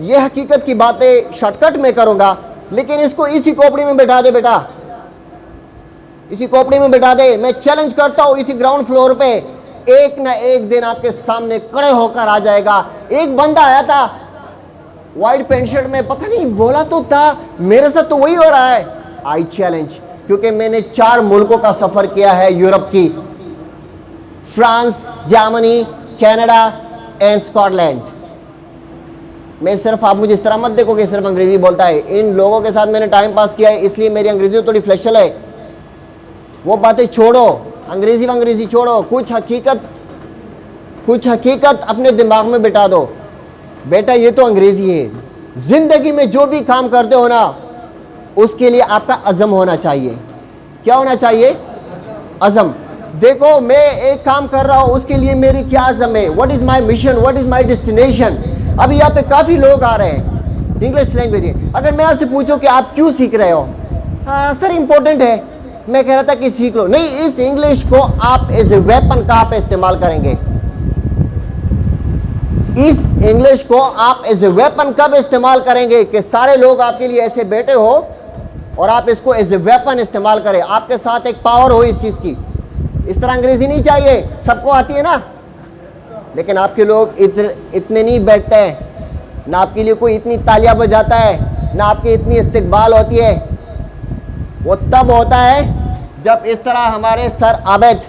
ये हकीकत की बातें शॉर्टकट में करूंगा, लेकिन इसको इसी खोपड़ी में बैठा दे बेटा, इसी खोपड़ी में बैठा दे। मैं चैलेंज करता हूं, इसी ग्राउंड फ्लोर पे एक ना एक दिन आपके सामने खड़े होकर आ जाएगा। एक बंदा आया था व्हाइट पेंट शर्ट में, पता नहीं बोला तो था, मेरे साथ तो वही हो रहा है। आई चैलेंज, क्योंकि मैंने 4 मुल्कों का सफर किया है यूरोप की, France, Germany, Canada and Scotland. मैं सिर्फ, आप मुझे इस तरह मत देखो कि सिर्फ अंग्रेजी बोलता है। इन लोगों के साथ मैंने टाइम पास किया है, इसलिए मेरी अंग्रेजी थोड़ी फ्लैशल है। वो बातें छोड़ो, अंग्रेजी छोड़ो, कुछ हकीकत अपने दिमाग में बिठा दो। बेटा ये तो अंग्रेजी है, जिंदगी में जो भी काम करते हो ना, उसके लिए आपका अज़म होना चाहिए। क्या होना चाहिए? अज़म। देखो मैं एक काम कर रहा हूं, उसके लिए मेरी क्या अज़म है, what is my mission, what is my destination. अभी यहाँ पे काफी लोग आ रहे हैं इंग्लिश लैंग्वेज। अगर मैं आपसे पूछूं कि आप क्यों सीख रहे हो, सर इंपॉर्टेंट है, मैं कह रहा था कि सीख लो। नहीं, इस इंग्लिश को आप एज ए वेपन कहां पे इस्तेमाल करेंगे? इस इंग्लिश को आप एज ए वेपन कब इस्तेमाल करेंगे कि सारे लोग आपके लिए ऐसे बैठे हो और आप इसको एज ए वेपन इस्तेमाल करें, आपके साथ एक पावर हो इस चीज की। इस तरह अंग्रेजी नहीं चाहिए, सबको आती है ना, लेकिन आपके लोग इतने नहीं बैठते हैं, ना आपके लिए कोई इतनी तालियां बजाता है, ना आपकी इतनी इस्तकबाल होती है। वो तब होता है जब इस तरह हमारे सर आबिद,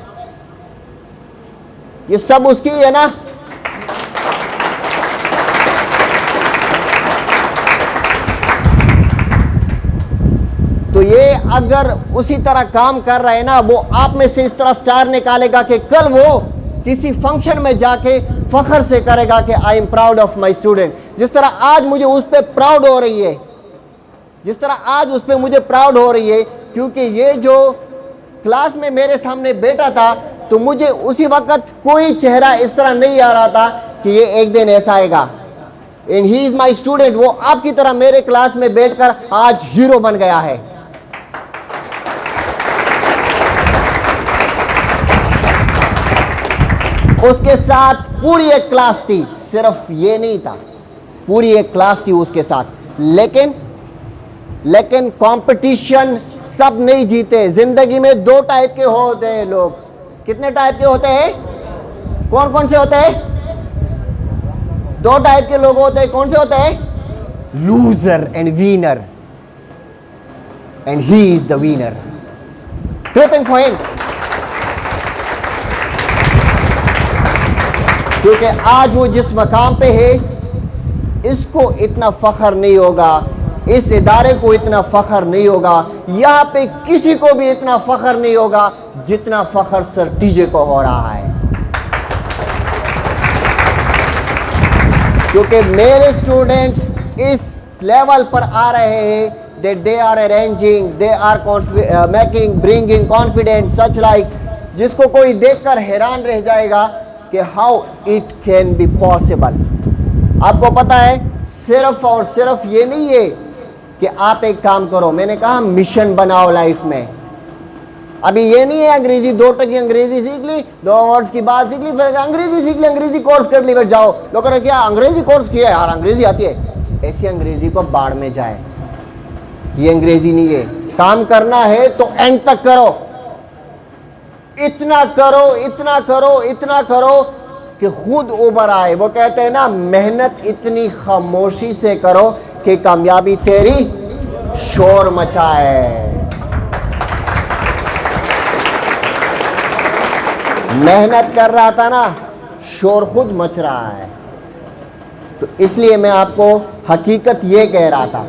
ये सब उसकी है ना, तो ये अगर उसी तरह काम कर रहे हैं ना, वो आप में से इस तरह स्टार निकालेगा कि कल वो किसी फंक्शन में जाके फख्र से करेगा कि I am proud of my student. जिस तरह आज मुझे उस पर प्राउड हो रही है, जिस तरह आज उस पर मुझे प्राउड हो रही है, क्योंकि ये जो क्लास में मेरे सामने बैठा था, तो मुझे उसी वक्त कोई चेहरा इस तरह नहीं आ रहा था कि ये एक दिन ऐसा आएगा। And he is my student. वो आपकी तरह मेरे क्लास में बैठकर आज हीरो बन गया है। उसके साथ पूरी एक क्लास थी, सिर्फ ये नहीं था, पूरी एक क्लास थी उसके साथ। लेकिन कंपटीशन सब नहीं जीते। जिंदगी में 2 टाइप के होते हैं लोग। कितने टाइप के होते हैं? कौन कौन से होते हैं? 2 टाइप के लोग होते हैं। कौन से होते हैं? Loser and winner, and he is the winner. Clapping for him. क्योंकि आज वो जिस मकाम पे है, इसको इतना फख्र नहीं होगा, इस इदारे को इतना फख्र नहीं होगा, यहां पे किसी को भी इतना फख्र नहीं होगा जितना फख्र सर टीजे को हो रहा है। क्योंकि मेरे स्टूडेंट इस लेवल पर आ रहे हैं that they are arranging, they are making, bringing confidence such like, जिसको कोई देखकर हैरान रह जाएगा कि how it can be possible. आपको पता है, सिर्फ और सिर्फ ये नहीं है कि आप एक काम करो, मैंने कहा मिशन बनाओ लाइफ में। अभी ये नहीं है अंग्रेजी 2 टकी अंग्रेजी सीख ली, 2 वर्ड्स की बात सीख ली, फिर अंग्रेजी सीख ली, अंग्रेजी कोर्स कर ली, फिर जाओ। लोग कह रहे क्या अंग्रेजी कोर्स किया है यार, अंग्रेजी आती है। ऐसी अंग्रेजी को बाढ़ में जाए, ये अंग्रेजी नहीं है। काम करना है तो एंड तक करो, इतना करो, इतना करो, इतना करो कि खुद उबर आए। वो कहते हैं ना, मेहनत इतनी खामोशी से करो कि कामयाबी तेरी शोर मचाए। मेहनत कर रहा था ना, शोर खुद मच रहा है। तो इसलिए मैं आपको हकीकत ये कह रहा था।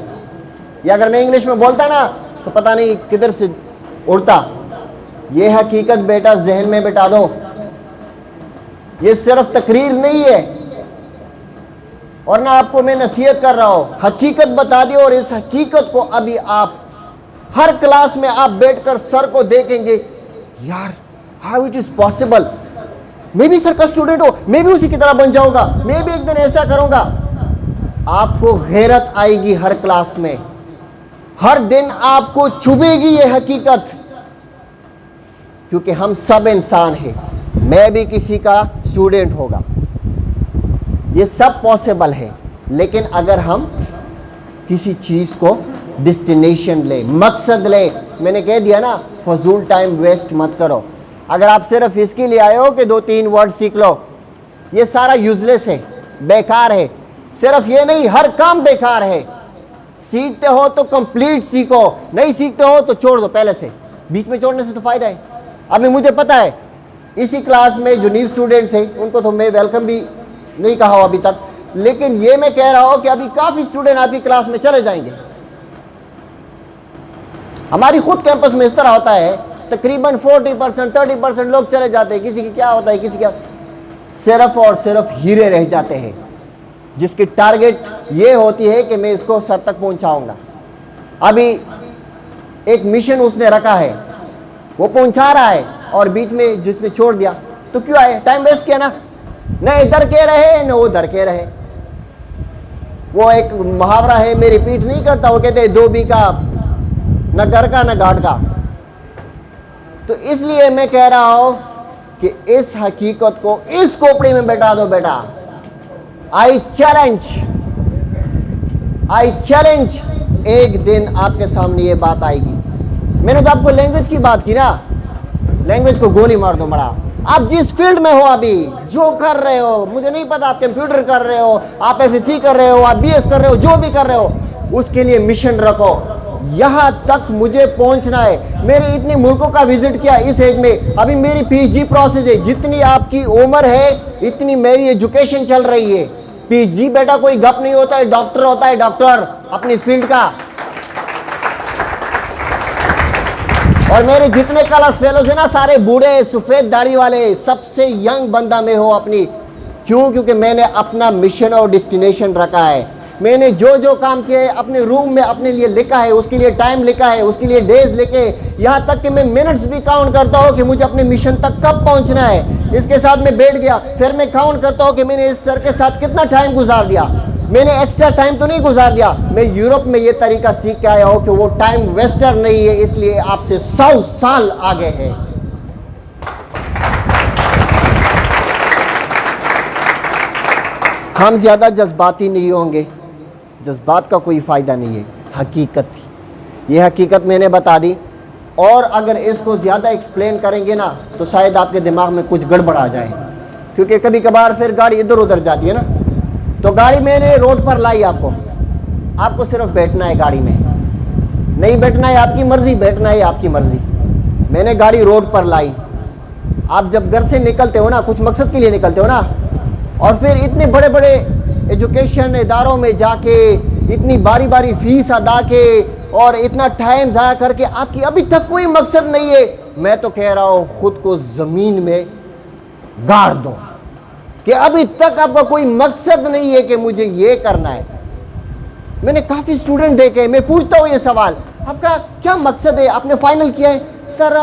या अगर मैं इंग्लिश में बोलता ना तो पता नहीं किधर से उड़ता। ये हकीकत बेटा जहन में बिठा दो। ये सिर्फ तकरीर नहीं है और ना आपको मैं नसीहत कर रहा हूं, हकीकत बता दी। और इस हकीकत को अभी आप हर क्लास में आप बैठकर सर को देखेंगे, यार हाउ इट इज पॉसिबल, मैं भी सर का स्टूडेंट हूं, मैं भी उसी की तरह बन जाऊंगा, मैं भी एक दिन ऐसा करूंगा। आपको गैरत आएगी हर क्लास में, हर दिन आपको चुभेगी ये हकीकत, क्योंकि हम सब इंसान हैं। मैं भी किसी का स्टूडेंट होगा, ये सब पॉसिबल है। लेकिन अगर हम किसी चीज़ को डेस्टिनेशन ले, मकसद ले, मैंने कह दिया ना, फजूल टाइम वेस्ट मत करो। अगर आप सिर्फ इसके लिए आए हो कि 2-3 वर्ड सीख लो, ये सारा यूजलेस है, बेकार है। सिर्फ ये नहीं, हर काम बेकार है। सीखते हो तो कंप्लीट सीखो, नहीं सीखते हो तो छोड़ दो पहले से। बीच में छोड़ने से तो फायदा है। अभी मुझे पता है इसी क्लास में जो न्यू स्टूडेंट्स हैं उनको तो मैं वेलकम भी नहीं कहा हो अभी तक, लेकिन ये मैं कह रहा हूं कि अभी काफ़ी स्टूडेंट आपकी क्लास में चले जाएंगे। हमारी खुद कैंपस में इस तरह होता है, तकरीबन 40% 30% लोग चले जाते हैं। किसी की क्या होता है, किसी का सिर्फ और सिर्फ हीरे रह जाते हैं, जिसकी टारगेट ये होती है कि मैं इसको सर तक पहुंचाऊंगा। अभी एक मिशन उसने रखा है, वो पहुंचा रहा है और बीच में जिसने छोड़ दिया तो क्यों आए, टाइम वेस्ट किया ना। न इधर के रहे न उधर के रहे। वो एक मुहावरा है, मैं रिपीट नहीं करता, वो कहते हैं 2 बीघा न घर का न घाट का। तो इसलिए मैं कह रहा हूं कि इस हकीकत को इस खोपड़ी में बैठा दो बेटा। आई चैलेंज, एक दिन आपके सामने ये बात आएगी। मैंने तो आपको लैंग्वेज की बात की ना, लैंग्वेज को गोली मार दो बड़ा। आप जिस फील्ड में हो, अभी जो कर रहे हो, मुझे नहीं पता, आप कंप्यूटर कर रहे हो, आप एफएससी कर रहे हो, आप बीएस कर रहे हो, जो भी कर रहे हो, उसके लिए मिशन रखो। यहां तक मुझे पहुंचना है। मेरे इतने मुल्कों का विजिट किया इस एज में, अभी मेरी पीएचडी प्रोसेस है। जितनी आपकी उम्र है इतनी मेरी एजुकेशन चल रही है। पीएचडी बेटा कोई गप नहीं होता है, डॉक्टर होता है, डॉक्टर अपनी फील्ड का। और मेरे जितने क्लास फेलोज है ना, सारे बूढ़े सफेद दाढ़ी वाले, सबसे यंग बंदा मैं हो अपनी। क्यों? क्योंकि मैंने अपना मिशन और डेस्टिनेशन रखा है। मैंने जो जो काम किए अपने रूम में अपने लिए लिखा है, उसके लिए टाइम लिखा है, उसके लिए डेज लिखे, यहाँ तक कि मैं मिनट्स भी काउंट करता हूँ कि मुझे अपने मिशन तक कब पहुँचना है। इसके साथ मैं बैठ गया, फिर मैं काउंट करता हूँ कि मैंने इस सर के साथ कितना टाइम गुजार दिया। मैंने एक्स्ट्रा टाइम तो नहीं गुजार दिया। मैं यूरोप में ये तरीका सीख के आया हूँ कि वो टाइम वेस्टर नहीं है, इसलिए आपसे 100 साल आगे है। हम ज्यादा जज्बाती नहीं होंगे, जज्बात का कोई फ़ायदा नहीं है। हकीकत थी, ये हकीकत मैंने बता दी। और अगर इसको ज़्यादा एक्सप्लेन करेंगे ना तो शायद आपके दिमाग में कुछ गड़बड़ आ जाए, क्योंकि कभी कभार फिर गाड़ी इधर उधर जाती है ना। तो गाड़ी मैंने रोड पर लाई, आपको सिर्फ बैठना है गाड़ी में, नहीं बैठना है आपकी मर्ज़ी, बैठना है आपकी मर्ज़ी। मैंने गाड़ी रोड पर लाई। आप जब घर से निकलते हो ना, कुछ मकसद के लिए निकलते हो ना, और फिर इतने बड़े बड़े एजुकेशन इदारों में जाके इतनी बारी बारी फीस अदा के और इतना टाइम ज़ाया करके आपकी अभी तक कोई मकसद नहीं है, मैं तो कह रहा हूँ खुद को ज़मीन में गाड़ दो कि अभी तक आपका कोई मकसद नहीं है कि मुझे ये करना है। मैंने काफ़ी स्टूडेंट देखे, मैं पूछता हूँ ये सवाल, आपका क्या मकसद है? आपने फाइनल किया है? सर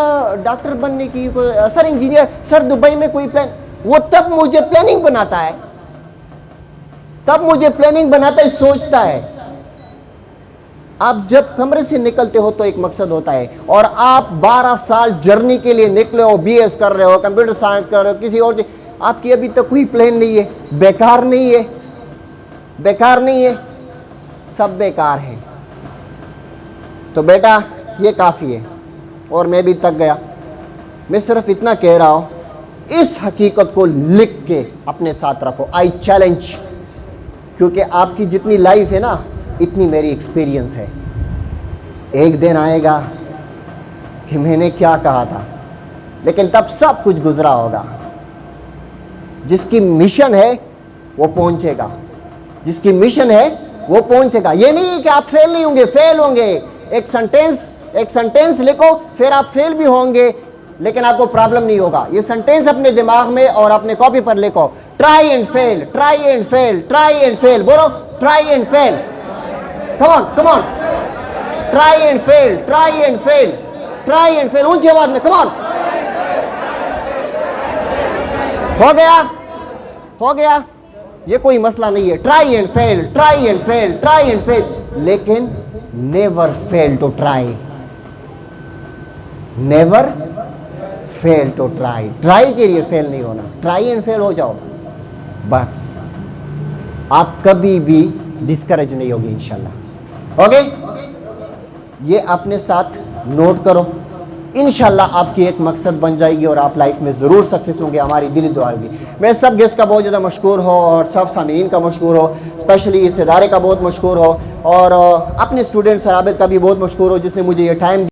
डॉक्टर बनने की, सर इंजीनियर, सर दुबई में कोई प्लान। वो तब मुझे प्लानिंग बनाता है, सोचता है। आप जब कमरे से निकलते हो तो एक मकसद होता है, और आप 12 साल जर्नी के लिए निकले हो, बीएस कर रहे हो, कंप्यूटर साइंस कर रहे हो, किसी और चीज, आपकी अभी तक कोई प्लान नहीं है। बेकार नहीं है, सब बेकार है। तो बेटा ये काफ़ी है, और मैं भी थक गया। मैं सिर्फ इतना कह रहा हूँ, इस हकीकत को लिख के अपने साथ रखो। आई चैलेंज, क्योंकि आपकी जितनी लाइफ है ना, इतनी मेरी एक्सपीरियंस है। एक दिन आएगा कि मैंने क्या कहा था, लेकिन तब सब कुछ गुजरा होगा। जिसकी मिशन है वो पहुंचेगा, जिसकी मिशन है वो पहुंचेगा। ये नहीं है कि आप फेल नहीं होंगे, फेल होंगे। एक सेंटेंस लिखो, फिर आप फेल भी होंगे, लेकिन आपको प्रॉब्लम नहीं होगा। ये सेंटेंस अपने दिमाग में और अपने कॉपी पर लिखो, try and fail, try and fail, try and fail. बोलो try and fail, come on, try and fail, try and fail, try and fail, ऊंची आवाज में, कम ऑन। हो गया, ये कोई मसला नहीं है। Try and fail, try and fail, try and fail, लेकिन never fail to try, never fail to try. Try के लिए फेल नहीं होना, ट्राई एंड फेल हो जाओ बस। आप कभी भी डिस्करेज नहीं होगी इंशाल्लाह। ओके, ये अपने साथ नोट करो, इंशाल्लाह आपकी एक मकसद बन जाएगी और आप लाइफ में ज़रूर सक्सेस होंगे। हमारी दिली दुआ होगी। मैं सब गेस्ट का बहुत ज़्यादा मशकूर हो और सब सामीन का मशकूर हो, स्पेशली इस इदारे का बहुत मशकूर हो और अपने स्टूडेंट सराबित का भी बहुत मशकूर हो जिसने मुझे ये टाइम